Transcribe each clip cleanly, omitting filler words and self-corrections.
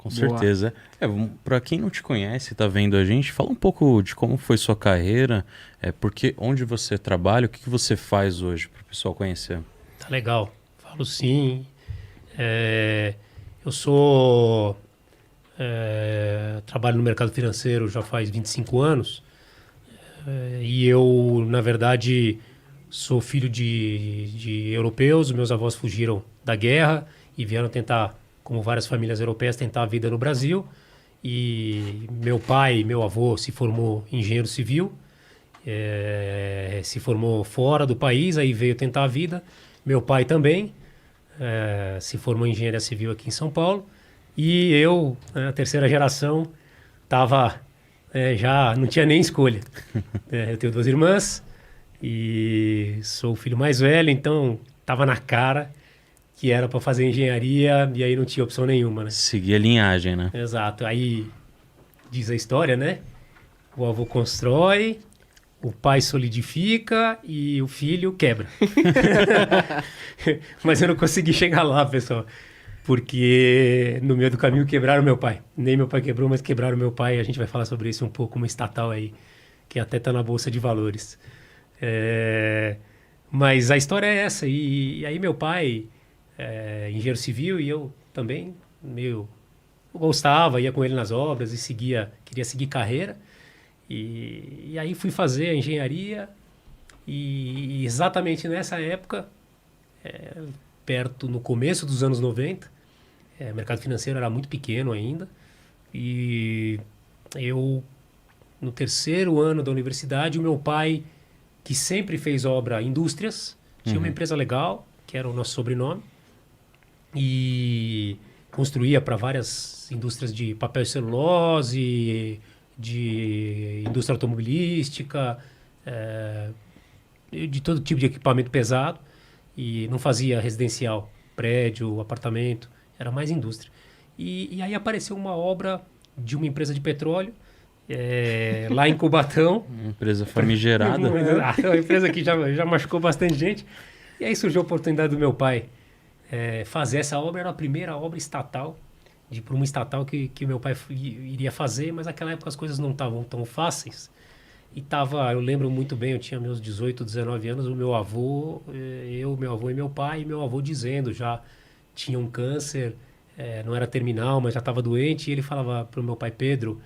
Com Boa. certeza. Para quem não te conhece, tá vendo a gente, fala um pouco de como foi sua carreira, porque onde você trabalha, o que que você faz hoje, para o pessoal conhecer. Tá legal. Falo sim. É, eu sou. Trabalho no mercado financeiro já faz 25 anos. E eu, na verdade, sou filho de europeus. Meus avós fugiram da guerra e vieram tentar, como várias famílias europeias, tentar a vida no Brasil. E meu pai, meu avô, se formou engenheiro civil, se formou fora do país, aí veio tentar a vida. Meu pai também se formou em engenharia civil aqui em São Paulo. E eu, a terceira geração, tava já não tinha nem escolha. Eu tenho duas irmãs e sou o filho mais velho, então tava na cara que era para fazer engenharia e aí não tinha opção nenhuma, né? Seguir a linhagem, né? Exato. Aí diz a história, né? O avô constrói, o pai solidifica e o filho quebra. Mas eu não consegui chegar lá, pessoal. Porque no meio do caminho quebraram meu pai. Nem meu pai quebrou, mas quebraram meu pai. A gente vai falar sobre isso um pouco, uma estatal aí, que até está na Bolsa de Valores. Mas a história é essa. E aí meu pai, engenheiro civil, e eu também, eu gostava, ia com ele nas obras e queria seguir carreira. E aí fui fazer a engenharia e exatamente nessa época, no começo dos anos 90, o mercado financeiro era muito pequeno ainda e eu, no terceiro ano da universidade, o meu pai, que sempre fez obra em indústrias, tinha uma empresa legal, que era o nosso sobrenome, e construía para várias indústrias de papel e celulose, de indústria automobilística, de todo tipo de equipamento pesado, e não fazia residencial, prédio, apartamento, era mais indústria. E aí apareceu uma obra de uma empresa de petróleo, lá em Cubatão. Uma empresa famigerada. Uma empresa que já machucou bastante gente. E aí surgiu a oportunidade do meu pai fazer essa obra. Era a primeira obra estatal, para uma estatal que meu pai iria fazer, mas naquela época as coisas não estavam tão fáceis. Eu lembro muito bem, eu tinha meus 18, 19 anos, o meu avô, meu avô e meu avô dizendo, já tinha um câncer, não era terminal, mas já estava doente, e ele falava para o meu pai: Pedro,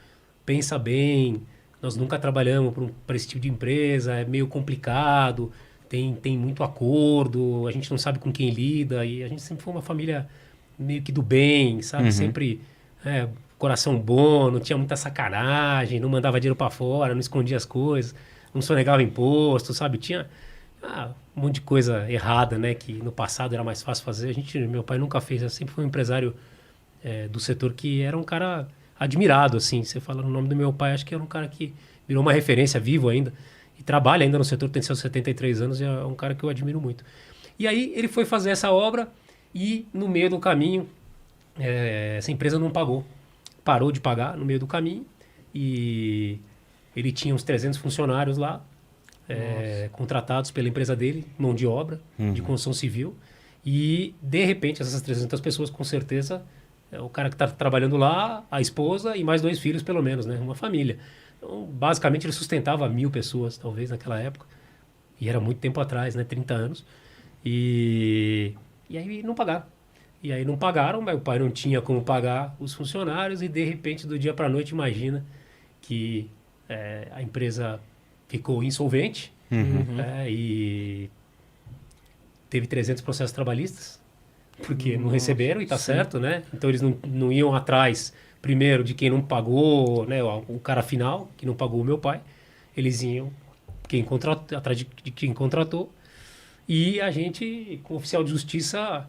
pensa bem, nós nunca trabalhamos para esse tipo de empresa, é meio complicado, tem muito acordo, a gente não sabe com quem lida, e a gente sempre foi uma família meio que do bem, sabe? Sempre coração bom, não tinha muita sacanagem, não mandava dinheiro para fora, não escondia as coisas, não sonegava imposto, sabe? Tinha um monte de coisa errada, né? Que no passado era mais fácil fazer. Meu pai nunca fez, sempre foi um empresário do setor que era um cara admirado, assim. Você fala no nome do meu pai, acho que era um cara que virou uma referência, vivo ainda, e trabalha ainda no setor, tem seus 73 anos, e é um cara que eu admiro muito. E aí ele foi fazer essa obra e no meio do caminho essa empresa não pagou. Parou de pagar no meio do caminho e ele tinha uns 300 funcionários lá, contratados pela empresa dele, mão de obra, de construção civil. E, de repente, essas 300 pessoas, com certeza, o cara que está trabalhando lá, a esposa e mais 2 filhos, pelo menos, né? Uma família. Então, basicamente, ele sustentava 1.000 pessoas, talvez, naquela época. E era muito tempo atrás, né? 30 anos. E aí não pagaram. E aí não pagaram, mas o pai não tinha como pagar os funcionários e, de repente, do dia para a noite, imagina que a empresa ficou insolvente e teve 300 processos trabalhistas, porque não receberam, e tá certo, né? Então eles não iam atrás, primeiro, de quem não pagou, né? O cara final, que não pagou o meu pai. Eles iam atrás de quem contratou. E a gente, com o oficial de justiça,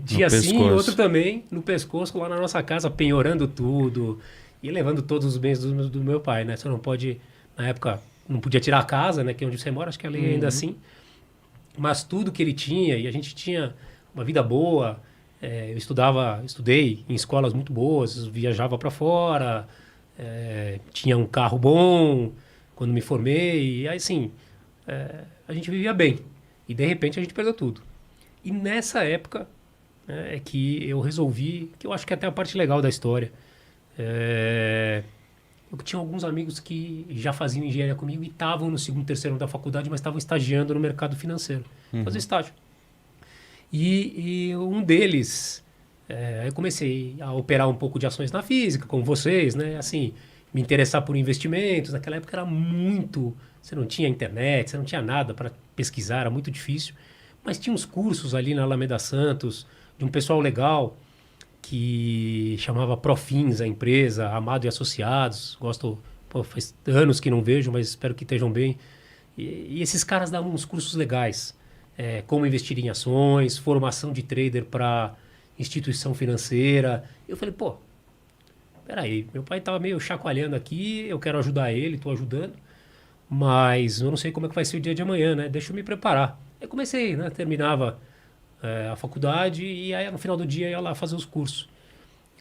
dia sim, outro também, no pescoço, lá na nossa casa, penhorando tudo e levando todos os bens do meu pai, né? Você não pode, na época, não podia tirar a casa, né? Que é onde você mora, acho que a lei ainda assim. Mas tudo que ele tinha, e a gente tinha uma vida boa, eu estudei em escolas muito boas, viajava para fora, tinha um carro bom quando me formei, e aí assim, a gente vivia bem. E de repente a gente perdeu tudo. E nessa época, né, é que eu resolvi, que eu acho que é até a parte legal da história. Eu tinha alguns amigos que já faziam engenharia comigo e estavam no segundo, terceiro ano da faculdade, mas estavam estagiando no mercado financeiro. Fazia estágio. E um deles, eu comecei a operar um pouco de ações na física, como vocês, né? Assim, me interessar por investimentos. Naquela época era muito... Você não tinha internet, você não tinha nada para pesquisar, era muito difícil. Mas tinha uns cursos ali na Alameda Santos, de um pessoal legal, que chamava Profins, a empresa, Amado e Associados. Gosto, pô, faz anos que não vejo, mas espero que estejam bem. E esses caras davam uns cursos legais. Como investir em ações, formação de trader para instituição financeira. Eu falei, pô, peraí, meu pai estava meio chacoalhando aqui, eu quero ajudar ele, estou ajudando, mas eu não sei como é que vai ser o dia de amanhã, né? Deixa eu me preparar. Aí comecei, né? Terminava a faculdade e aí no final do dia ia lá fazer os cursos.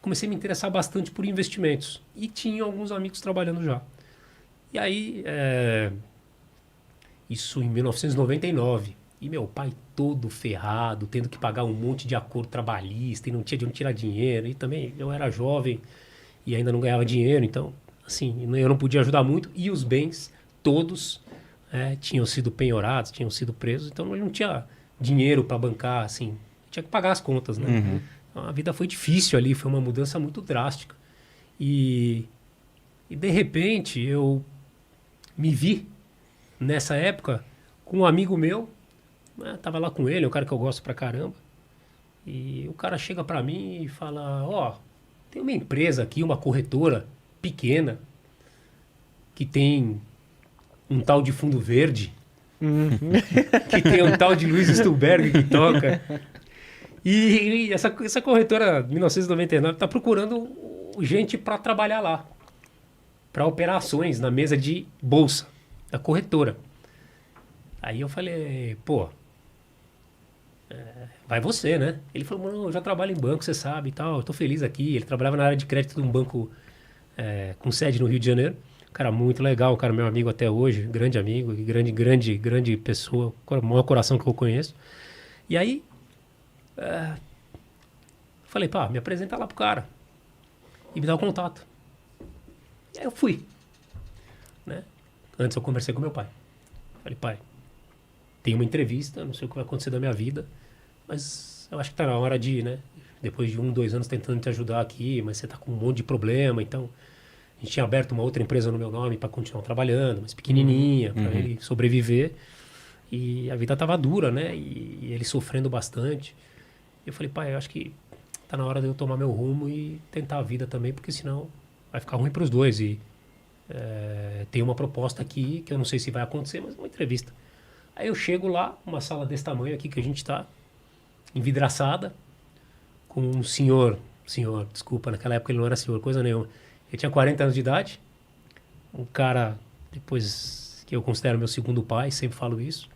Comecei a me interessar bastante por investimentos e tinha alguns amigos trabalhando já. E aí, isso em 1999. E meu pai todo ferrado, tendo que pagar um monte de acordo trabalhista e não tinha de onde tirar dinheiro. E também eu era jovem e ainda não ganhava dinheiro, então, assim, eu não podia ajudar muito. E os bens, todos, tinham sido penhorados, tinham sido presos, então eu não tinha dinheiro para bancar, assim, tinha que pagar as contas, né? Então, a vida foi difícil ali, foi uma mudança muito drástica. E de repente eu me vi nessa época com um amigo meu, né? Tava lá com ele, é um cara que eu gosto pra caramba. E o cara chega pra mim e fala: Ó, tem uma empresa aqui, uma corretora pequena, que tem um tal de Fundo Verde, que tem um tal de Luiz Stuhlberg que toca. E essa corretora, 1999, tá procurando gente pra trabalhar lá, pra operar ações na mesa de bolsa da corretora. Aí eu falei, pô, vai você, né? Ele falou, mano, eu já trabalho em banco, você sabe e tal, eu tô feliz aqui. Ele trabalhava na área de crédito de um banco com sede no Rio de Janeiro. Um cara muito legal, um cara meu amigo até hoje, grande amigo, grande pessoa, o maior coração que eu conheço. E aí, falei, pá, me apresenta lá pro cara e me dá o contato. E aí eu fui, né? Antes eu conversei com meu pai. Falei, pai, tem uma entrevista, não sei o que vai acontecer da minha vida, mas eu acho que tá na hora de, né? Depois de 1, 2 anos tentando te ajudar aqui, mas você tá com um monte de problema, então a gente tinha aberto uma outra empresa no meu nome para continuar trabalhando, mas pequenininha, para ele sobreviver. E a vida tava dura, né? E ele sofrendo bastante. Eu falei, pai, eu acho que tá na hora de eu tomar meu rumo e tentar a vida também, porque senão vai ficar ruim para os dois. E tem uma proposta aqui que eu não sei se vai acontecer, mas uma entrevista. Aí eu chego lá, uma sala desse tamanho aqui que a gente tá, envidraçada, com um senhor, desculpa, naquela época ele não era senhor, coisa nenhuma. Ele tinha 40 anos de idade, um cara, depois que eu considero meu segundo pai, sempre falo isso.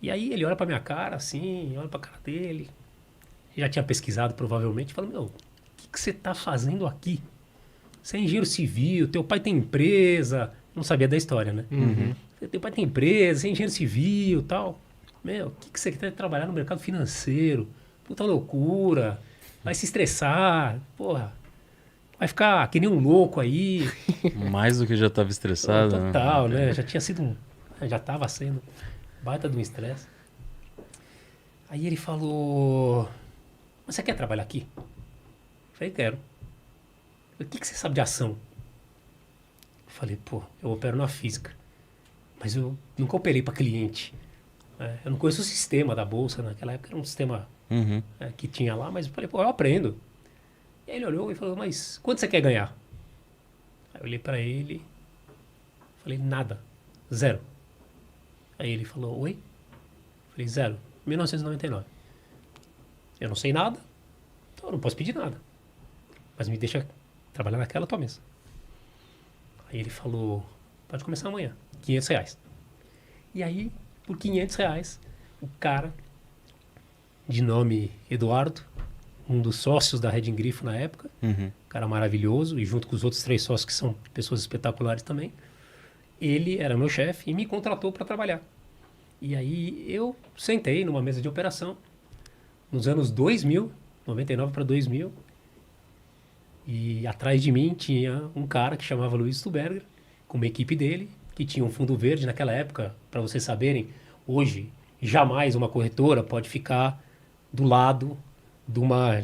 E aí ele olha pra minha cara, assim, olha pra cara dele, já tinha pesquisado provavelmente, fala, meu, o que você tá fazendo aqui? Você é engenheiro civil, teu pai tem empresa, não sabia da história, né? Teu pai tem empresa, você é engenheiro civil e tal. Meu, o que você quer trabalhar no mercado financeiro? Puta loucura, vai se estressar, porra. Vai ficar que nem um louco aí. Mais do que já estava estressado. Total, né? Já tinha sido já estava sendo baita de um estresse. Aí ele falou, mas você quer trabalhar aqui? Eu falei, quero. O que você sabe de ação? Eu falei, pô, eu opero na física. Mas eu nunca operei para cliente. Eu não conheço o sistema da bolsa. Naquela época era um sistema que tinha lá, mas eu falei, pô, eu aprendo. E aí ele olhou e falou, mas quanto você quer ganhar? Aí eu olhei pra ele, falei, nada, 0. Aí ele falou, oi? Falei, 0, 1999. Eu não sei nada, então eu não posso pedir nada. Mas me deixa trabalhar naquela tua mesa. Aí ele falou, pode começar amanhã, R$500. E aí, por R$500, o cara, de nome Eduardo, um dos sócios da Red Grifo na época, cara maravilhoso, e junto com os outros 3 sócios que são pessoas espetaculares também, ele era meu chefe e me contratou para trabalhar. E aí eu sentei numa mesa de operação, nos anos 2000, 99 para 2000, e atrás de mim tinha um cara que chamava Luiz Stuberger, com uma equipe dele, que tinha um fundo verde naquela época, para vocês saberem, hoje jamais uma corretora pode ficar do lado de uma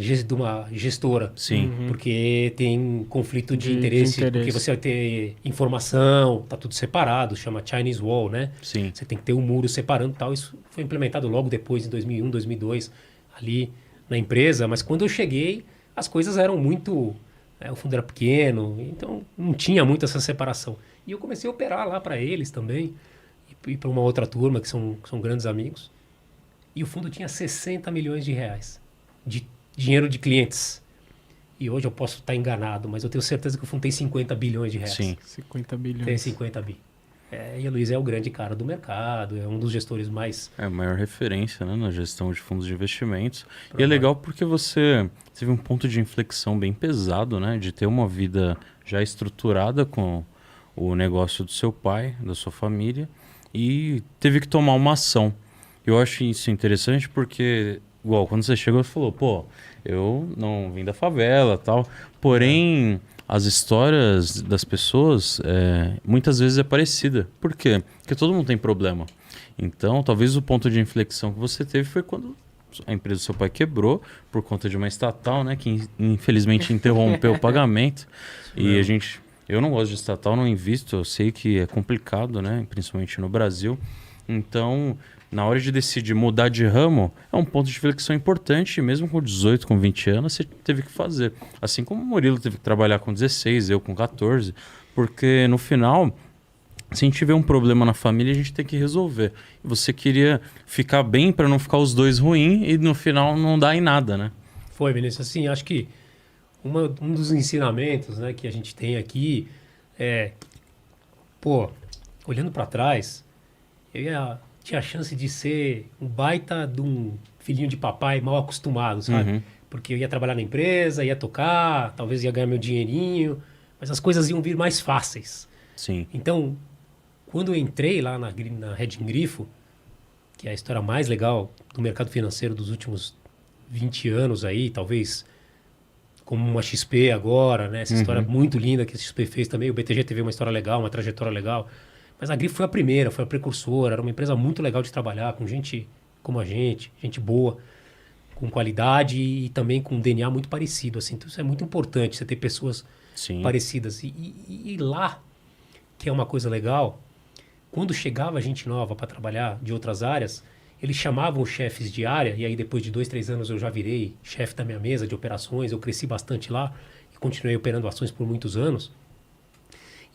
gestora, Sim. porque tem conflito de De interesse, interesse. porque você vai ter informação, tá tudo separado, chama Chinese Wall, né? Sim. Você tem que ter um muro separando e tal. Isso foi implementado logo depois, em 2001, 2002, ali na empresa. Mas quando eu cheguei, as coisas eram muito... o fundo era pequeno, então não tinha muito essa separação. E eu comecei a operar lá para eles também, e para uma outra turma, que são grandes amigos. E o fundo tinha 60 milhões de reais de dinheiro de clientes. E hoje eu posso estar enganado, mas eu tenho certeza que o fundo tem 50 bilhões de reais. Sim. 50 bilhões. Tem 50 bi. E o Luiz é o grande cara do mercado, é um dos gestores mais... É a maior referência, né, na gestão de fundos de investimentos. E é legal porque você teve um ponto de inflexão bem pesado, né? De ter uma vida já estruturada com o negócio do seu pai, da sua família, e teve que tomar uma ação. Eu acho isso interessante porque, igual, quando você chegou, você falou, pô, eu não vim da favela tal. Porém, as histórias das pessoas muitas vezes é parecida. Por quê? Porque todo mundo tem problema. Então, talvez o ponto de inflexão que você teve foi quando a empresa do seu pai quebrou por conta de uma estatal, né, que infelizmente interrompeu o pagamento. E eu não gosto de estatal, não invisto, eu sei que é complicado, né, principalmente no Brasil. Então, na hora de decidir mudar de ramo, é um ponto de inflexão importante, e mesmo com 18, com 20 anos, você teve que fazer. Assim como o Murilo teve que trabalhar com 16, eu com 14, porque no final, se a gente tiver um problema na família, a gente tem que resolver. E você queria ficar bem para não ficar os dois ruins e no final não dar em nada, né? Foi, Vinícius. Assim, acho que um dos ensinamentos, né, que a gente tem aqui é... Pô, olhando para trás, tinha a chance de ser um baita de um filhinho de papai mal acostumado, sabe? Uhum. Porque eu ia trabalhar na empresa, ia tocar, talvez ia ganhar meu dinheirinho, mas as coisas iam vir mais fáceis. Sim. Então, quando eu entrei lá na Reding Grifo, que é a história mais legal do mercado financeiro dos últimos 20 anos aí, talvez como uma XP agora, né? Essa história muito linda que a XP fez também. O BTG teve uma história legal, uma trajetória legal. Mas a Grifo foi a primeira, foi a precursora. Era uma empresa muito legal de trabalhar, com gente como a gente boa, com qualidade e também com um DNA muito parecido. Assim. Então isso é muito importante, você ter pessoas Sim. parecidas. E lá, que é uma coisa legal, quando chegava gente nova para trabalhar de outras áreas, eles chamavam os chefes de área, e aí depois de 2, 3 anos eu já virei chefe da minha mesa de operações, eu cresci bastante lá e continuei operando ações por muitos anos.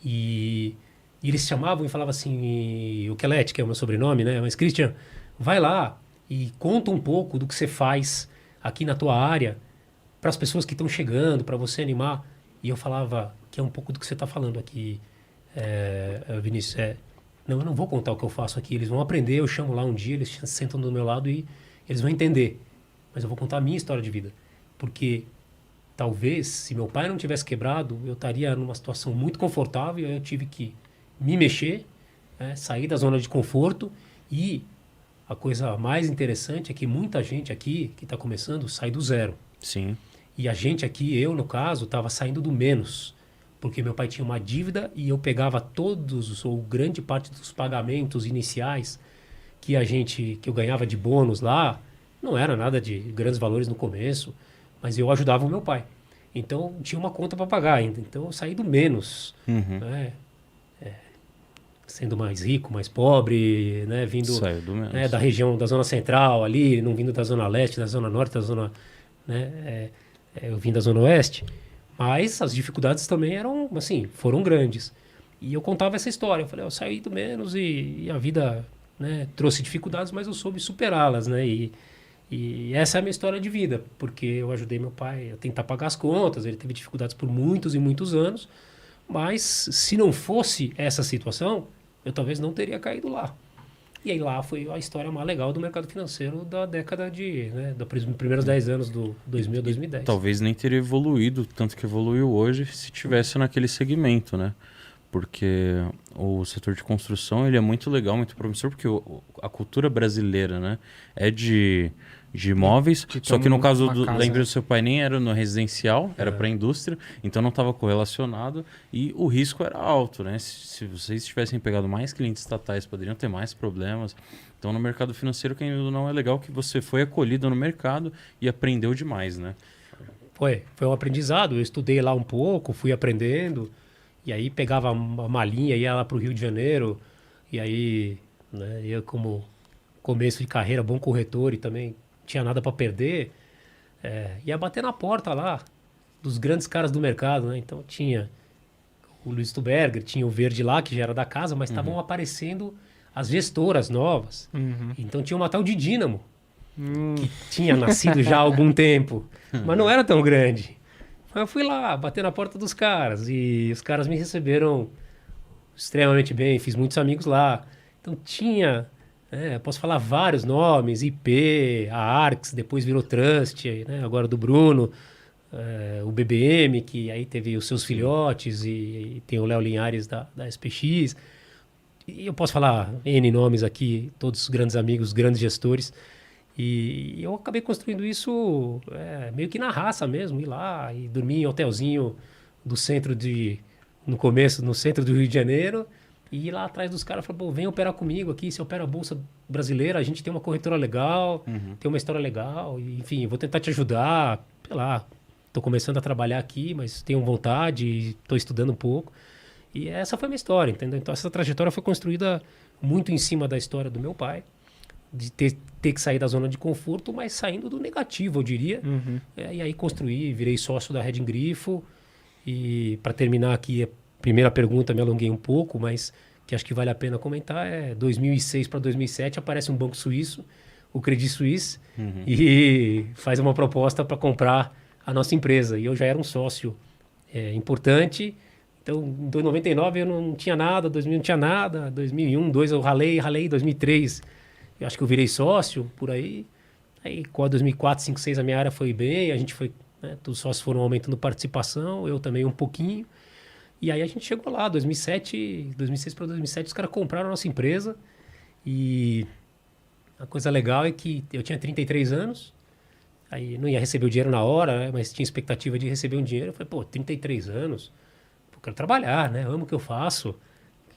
E eles chamavam e falavam assim, o Kelete, que é o meu sobrenome, né? Mas Christian, vai lá e conta um pouco do que você faz aqui na tua área para as pessoas que estão chegando, para você animar. E eu falava que é um pouco do que você está falando aqui, Vinícius. Não, eu não vou contar o que eu faço aqui. Eles vão aprender, eu chamo lá um dia, eles sentam do meu lado e eles vão entender. Mas eu vou contar a minha história de vida. Porque talvez, se meu pai não tivesse quebrado, eu estaria numa situação muito confortável e aí eu tive que me mexer, sair da zona de conforto. E a coisa mais interessante é que muita gente aqui, que está começando, sai do zero. Sim. E a gente aqui, eu no caso, estava saindo do menos. Porque meu pai tinha uma dívida e eu pegava todos ou grande parte dos pagamentos iniciais que eu ganhava de bônus lá. Não era nada de grandes valores no começo, mas eu ajudava o meu pai. Então tinha uma conta para pagar ainda. Então eu saí do menos, né? Sendo mais rico, mais pobre, né? Vindo Saiu do menos. da região da zona central ali, não vindo da zona leste, da zona norte, da zona, né? Eu vim da zona oeste. Mas as dificuldades também eram, assim, foram grandes. E eu contava essa história. Eu falei, eu saí do menos e a vida, né, trouxe dificuldades, mas eu soube superá-las, né? E essa é a minha história de vida, porque eu ajudei meu pai a tentar pagar as contas. Ele teve dificuldades por muitos e muitos anos. Mas se não fosse essa situação, eu talvez não teria caído lá. E aí lá foi a história mais legal do mercado financeiro da década dos primeiros 10 anos do 2000 a 2010. Talvez nem teria evoluído tanto que evoluiu hoje se tivesse naquele segmento, né? Porque o setor de construção ele é muito legal, muito promissor, porque a cultura brasileira, né, é de de imóveis. de ter Só que no caso uma da casa, empresa né? do seu pai nem era no residencial, era para indústria, então não estava correlacionado e o risco era alto, né? Se vocês tivessem pegado mais clientes estatais, poderiam ter mais problemas. Então no mercado financeiro, quem não é legal que você foi acolhido no mercado e aprendeu demais, né? Foi um aprendizado. Eu estudei lá um pouco, fui aprendendo. E aí pegava uma malinha, ia lá para o Rio de Janeiro. E aí, né, eu como começo de carreira, bom corretor e também tinha nada para perder, ia bater na porta lá dos grandes caras do mercado, né? Então tinha o Luiz Stuberger, tinha o Verde lá, que já era da casa, mas estavam aparecendo as gestoras novas. Então tinha uma tal de Dínamo, que tinha nascido já há algum tempo, mas não era tão grande. Eu fui lá, bater na porta dos caras e os caras me receberam extremamente bem, fiz muitos amigos lá. Então tinha, posso falar vários nomes, IP, a Arx, depois virou Trust, né, agora do Bruno, o BBM, que aí teve os seus filhotes e tem o Léo Linhares da SPX. E eu posso falar N nomes aqui, todos grandes amigos, grandes gestores. E eu acabei construindo isso meio que na raça mesmo, ir lá e dormir em hotelzinho do centro no começo, no centro do Rio de Janeiro, e ir lá atrás dos caras e falar, pô, vem operar comigo aqui, você opera a Bolsa Brasileira, a gente tem uma corretora legal, tem uma história legal, e, enfim, vou tentar te ajudar, sei lá, estou começando a trabalhar aqui, mas tenho vontade, estou estudando um pouco. E essa foi a minha história, entendeu? Então essa trajetória foi construída muito em cima da história do meu pai, de ter que sair da zona de conforto, mas saindo do negativo, eu diria. E aí construí, virei sócio da Reding Grifo. E para terminar aqui, a primeira pergunta, me alonguei um pouco, mas que acho que vale a pena comentar, 2006 para 2007 aparece um banco suíço, o Credit Suisse, e faz uma proposta para comprar a nossa empresa. E eu já era um sócio importante. Então, em 99 eu não tinha nada, 2000 não tinha nada, 2001, 2002 eu ralei, 2003 eu acho que eu virei sócio, por aí. Aí, com a 2004, 2005, 2006 a minha área foi bem, a gente foi, né, todos os sócios foram aumentando participação, eu também um pouquinho. E aí a gente chegou lá, 2006 para 2007, os caras compraram a nossa empresa. E a coisa legal é que eu tinha 33 anos, aí não ia receber o dinheiro na hora, né, mas tinha expectativa de receber um dinheiro. Eu falei, pô, 33 anos, eu quero trabalhar, né? Amo o que eu faço.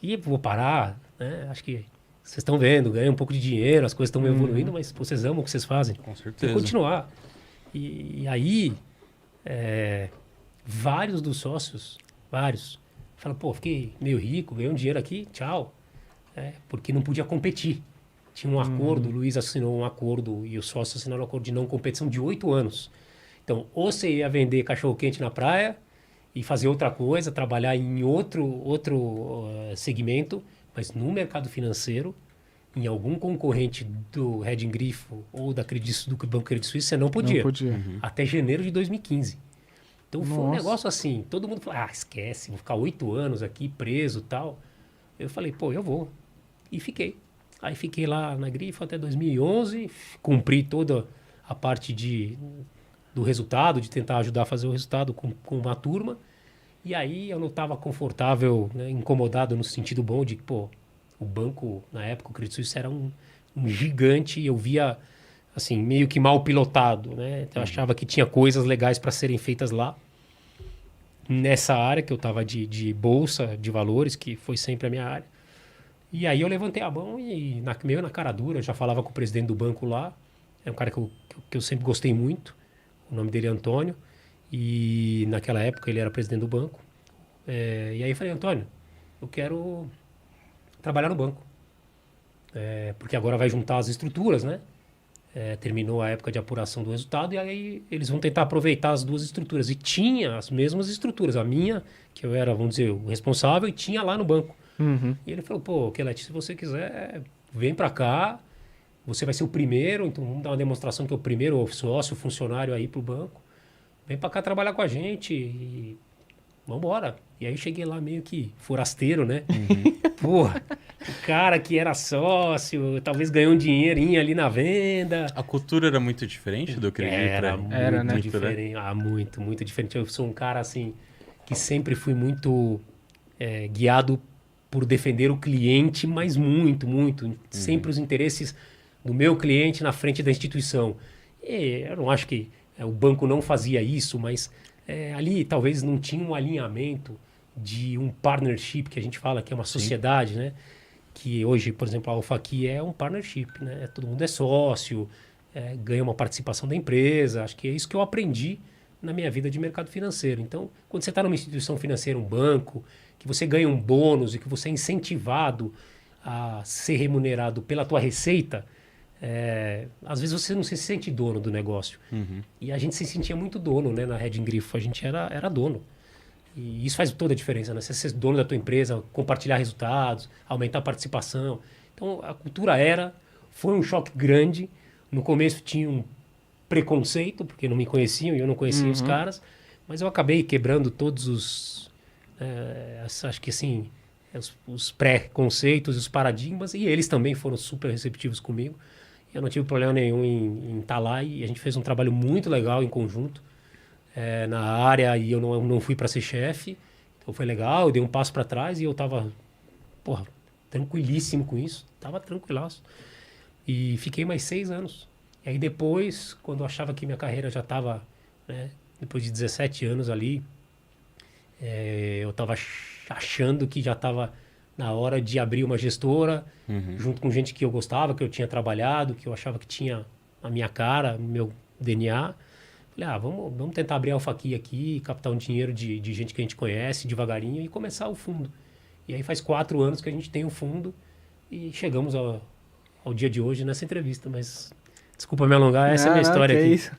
E vou parar, né? Acho que vocês estão vendo, ganham um pouco de dinheiro, as coisas estão evoluindo, mas vocês amam o que vocês fazem. Com Tem certeza. que continuar. E aí, vários dos sócios, falam, pô, fiquei meio rico, ganhei um dinheiro aqui, tchau. Porque não podia competir. Tinha um acordo, o Luiz assinou um acordo e os sócios assinaram um acordo de não competição de 8 anos. Então, ou você ia vender cachorro-quente na praia e fazer outra coisa, trabalhar em outro segmento, mas no mercado financeiro, em algum concorrente do Reding Grifo ou do Banco Credit Suisse, você não podia. Não podia. Até janeiro de 2015. Então foi um Nossa. negócio assim, todo mundo falou, esquece, vou ficar 8 anos aqui preso e tal. Eu falei, pô, eu vou. E fiquei. Aí fiquei lá na Grifo até 2011, cumpri toda a parte do resultado, de tentar ajudar a fazer o resultado com uma turma. E aí eu não estava confortável, né, incomodado no sentido bom de que, pô, o banco, na época, o Credit Suisse era um gigante e eu via, assim, meio que mal pilotado, né? Então, eu achava que tinha coisas legais para serem feitas lá. Nessa área que eu estava de bolsa de valores, que foi sempre a minha área. E aí eu levantei a mão e, meio na cara dura, eu já falava com o presidente do banco lá. É um cara que eu sempre gostei muito. O nome dele é Antônio. E naquela época ele era presidente do banco. E aí eu falei, Antônio, eu quero trabalhar no banco. Porque agora vai juntar as estruturas, né? Terminou a época de apuração do resultado e aí eles vão tentar aproveitar as duas estruturas. E tinha as mesmas estruturas. A minha, que eu era, vamos dizer, o responsável, e tinha lá no banco. E ele falou, pô, Kelete, se você quiser, vem pra cá. Você vai ser o primeiro, então vamos dar uma demonstração que é o primeiro sócio, funcionário aí pro banco. Vem pra cá trabalhar com a gente e vamos embora. E aí eu cheguei lá meio que forasteiro, né? Porra, o cara que era sócio, talvez ganhou um dinheirinho ali na venda. A cultura era muito diferente do Credit? Era Era, muito né? diferente. Muito diferente. Eu sou um cara, assim, que sempre fui muito guiado por defender o cliente, mas muito. Sempre os interesses do meu cliente na frente da instituição. Eu não acho que o banco não fazia isso, mas ali talvez não tinha um alinhamento de um partnership, que a gente fala que é uma sociedade, né? Que hoje, por exemplo, a Alpha aqui é um partnership, né? Todo mundo é sócio, ganha uma participação da empresa. Acho que é isso que eu aprendi na minha vida de mercado financeiro. Então, quando você está numa instituição financeira, um banco, que você ganha um bônus e que você é incentivado a ser remunerado pela tua receita, às vezes você não se sente dono do negócio. E a gente se sentia muito dono, né? Na Red Grifo, a gente era dono. E isso faz toda a diferença, né? Você ser dono da tua empresa, compartilhar resultados, aumentar a participação. Então, a cultura foi um choque grande. No começo tinha um preconceito, porque não me conheciam e eu não conhecia os caras. Mas eu acabei quebrando todos acho que assim, os pré-conceitos, os paradigmas. E eles também foram super receptivos comigo. Eu não tive problema nenhum em estar lá e a gente fez um trabalho muito legal em conjunto na área e eu não fui para ser chefe. Então foi legal, eu dei um passo para trás e eu tava, porra, tranquilíssimo com isso. Tava tranquilaço. E fiquei mais 6 anos. E aí depois, quando eu achava que minha carreira já estava, né, depois de 17 anos ali, eu estava achando que já estava na hora de abrir uma gestora, junto com gente que eu gostava, que eu tinha trabalhado, que eu achava que tinha a minha cara, meu DNA. Falei, vamos tentar abrir a Alpha aqui, captar um dinheiro de gente que a gente conhece devagarinho e começar o fundo. E aí faz 4 anos que a gente tem o fundo e chegamos ao dia de hoje nessa entrevista. Mas desculpa me alongar, essa é a minha história que aqui. É isso.